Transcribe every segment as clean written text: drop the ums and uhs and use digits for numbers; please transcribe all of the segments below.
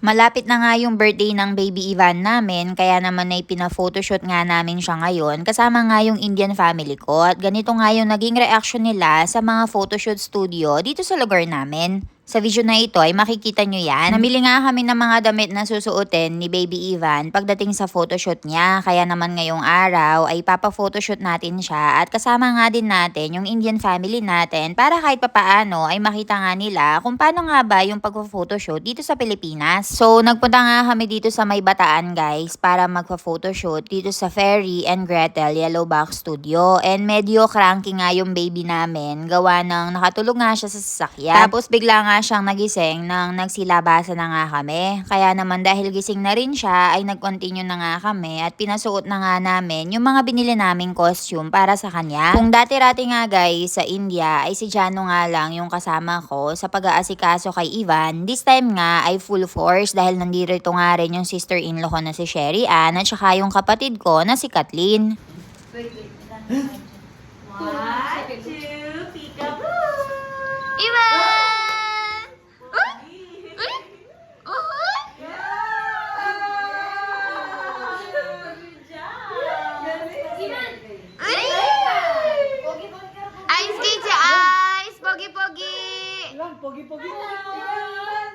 Malapit na nga yung birthday ng baby Ivan namin, kaya naman ay pina-photoshoot nga namin siya ngayon kasama nga yung Indian family ko at ganito nga yung naging reaction nila sa mga photoshoot studio dito sa lugar namin. Sa video na ito ay makikita nyo yan. Namili nga kami ng mga damit na susuotin ni Baby Ivan pagdating sa photoshoot niya. Kaya naman ngayong araw ay papa-photoshoot natin siya at kasama nga din natin yung Indian family natin para kahit papaano ay makita nga nila kung paano nga ba yung pagpa-photoshoot dito sa Pilipinas. So nagpunta nga kami dito sa May Bataan guys para magpa-photoshoot dito sa Fairy and Gretel Yellow Box Studio. And medyo cranky nga yung baby namin gawa ng nakatulog nga siya sa sasakyan. Tapos bigla nga siyang nagising nang nagsilabasa na nga kami. Kaya naman dahil gising na rin siya ay nag-continue na nga kami at pinasuot na nga namin yung mga binili naming costume para sa kanya. Kung dati-rati nga guys sa India ay si Jano nga lang yung kasama ko sa pag-aasikaso kay Ivan. This time nga ay full force dahil nandito nga rin yung sister-in-law ko na si Sherry Ann at saka yung kapatid ko na si Kathleen. One, two, peekaboo! Ivan!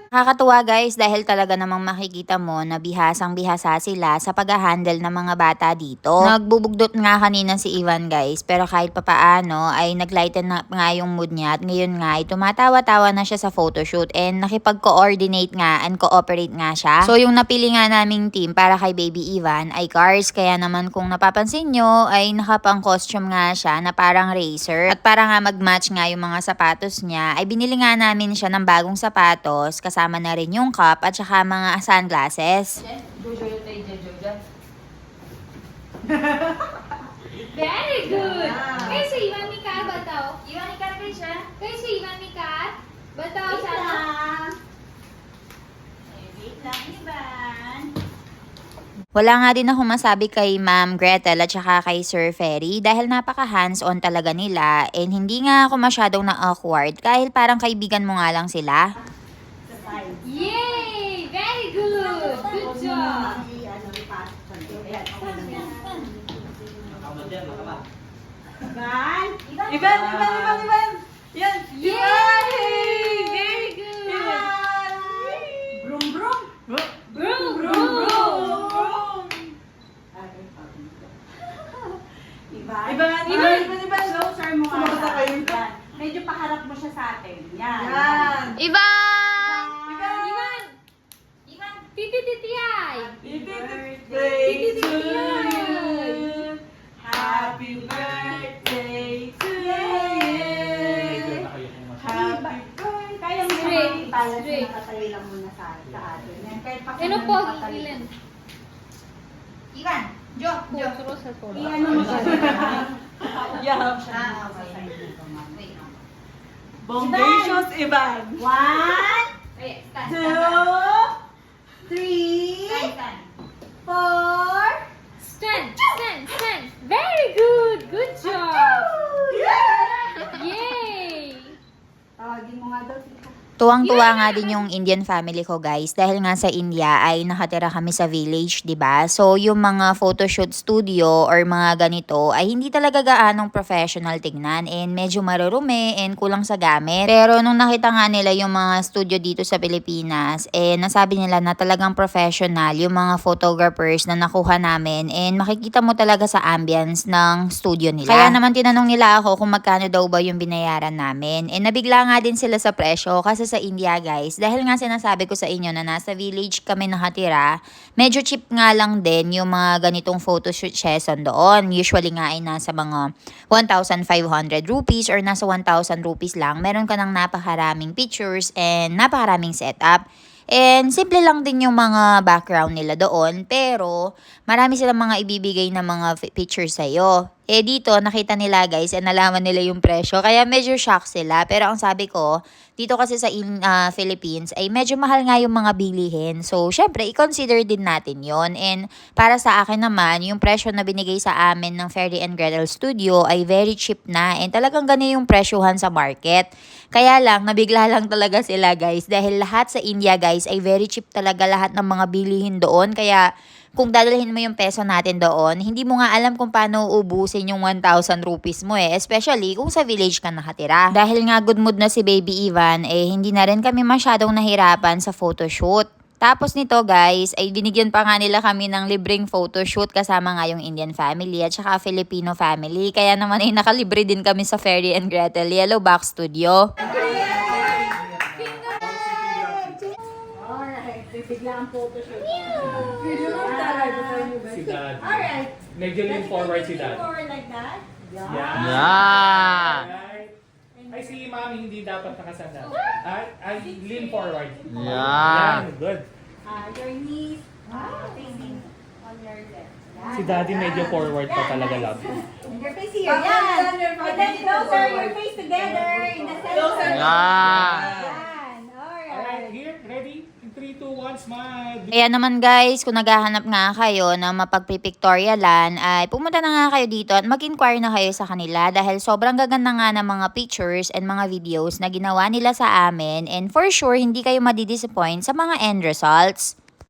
Nakakatuwa guys dahil talaga namang makikita mo na bihasang-bihasa sila sa pag-handle ng mga bata dito. Nagbubugdot nga kanina si Ivan guys pero kahit papaano ay naglighten na nga yung mood niya at ngayon nga ay tumatawa-tawa na siya sa photoshoot and nakipag-coordinate nga and cooperate nga siya. So yung napili nga naming team para kay Baby Ivan ay Cars kaya naman kung napapansin nyo ay nakapang costume nga siya na parang racer at para nga mag-match nga yung mga sapatos niya ay binili nga namin siya ng bagong sapatos kasama na rin yung cup at saka mga sunglasses. Very good. कैसे इवन निकाल बताओ. Iwan ikat siya. कैसे इवन निकाल बताओ sana. Wait lang, Ivan. Wala nga din ako masabi kay Ma'am Gretel at saka kay Sir Ferry dahil napaka hands-on talaga nila and hindi nga ako masyadong na-awkward dahil parang kaibigan mo nga lang sila. Yay! Very good. Good job. Ivan! Yan! Yay! Very good. Ivan! Brum brum! Brum brum. Ivan! Closer mo nga. Sumakot kayo. Yan. Medyo paharap mo siya sa atin. Yan. Yan! Ivan! Ivan. Ivan! Titi titi ay. Happy birthday to you! Happy birthday to you! Happy birthday! Kaya mo Straight, naman ipala siya straight. nakatayo lang muna sa atin. Yan. Kahit pa Ano po ilan? Ivan! Jo! Jo! I-ano mo siya. Yeah. Okay. Bongacious Ivan! 1, Ay, stand. 2, 3, 4. Stand. Very good. Good job. Yay! Tawagin mo nga daw. Tita. Tuwang-tuwa nga din yung Indian family ko guys dahil nga sa India ay nakatira kami sa village, 'di ba? So yung mga photoshoot studio or mga ganito ay hindi talaga gaanong professional tignan and medyo marurumi and kulang sa gamit. Pero nung nakita nga nila yung mga studio dito sa Pilipinas, nasabi nila na talagang professional yung mga photographers na nakuha namin and makikita mo talaga sa ambience ng studio nila. Kaya naman tinanong nila ako kung magkano daw ba yung binayaran namin. And nabigla nga din sila sa presyo kasi sa India guys, dahil nga sinasabi ko sa inyo na nasa village kami nakatira, medyo cheap nga lang din yung mga ganitong photoshoot session doon. Usually nga ay nasa mga 1,500 rupees or nasa 1,000 rupees lang. Meron ka ng napakaraming pictures and napakaraming setup. And simple lang din yung mga background nila doon, pero marami silang mga ibibigay na mga pictures sa'yo. Eh dito, nakita nila guys, nalaman nila yung presyo. Kaya medyo shock sila. Pero ang sabi ko, dito kasi sa Philippines, ay medyo mahal nga yung mga bilihin. So, syempre, i-consider din natin yon. And para sa akin naman, yung presyo na binigay sa amin ng Fairy and Gretel Studio ay very cheap na. And talagang ganun yung presyohan sa market. Kaya lang, nabigla lang talaga sila guys. Dahil lahat sa India guys, ay very cheap talaga lahat ng mga bilihin doon. Kaya, kung dadalhin mo yung peso natin doon, hindi mo nga alam kung paano uubusin yung 1,000 rupees mo eh. Especially kung sa village ka nakatira. Dahil nga good mood na si Baby Ivan, eh hindi na rin kami masyadong nahirapan sa photoshoot. Tapos nito guys, ay binigyan pa nga nila kami ng libreng photoshoot kasama nga yung Indian family at saka Filipino family. Kaya naman ay nakalibre din kami sa Fairy and Gretel Yellow Box Studio. Alright, bibigla ang photoshoot. Si Daddy. Alright. Medyo lean forward si Daddy. Forward like that. Yeah. Right. Ay, si Mami hindi dapat nakasanda. Ay, lean forward. Yeah. Yan, good. Your knees facing on your left. Yan. Si Daddy medyo forward pa talaga, love. And your face here. Yan. And then closer, your face together in the center. Closer. Yeah. Yan. Alright, Alright. here, ready? In 3, 2, 1, smile. Kaya naman guys, kung naghahanap nga kayo na mapagpipictorialan, ay pumunta na nga kayo dito at mag-inquire na kayo sa kanila dahil sobrang gaganda nga ng mga pictures and mga videos na ginawa nila sa amin and for sure, hindi kayo madidisappoint sa mga end results.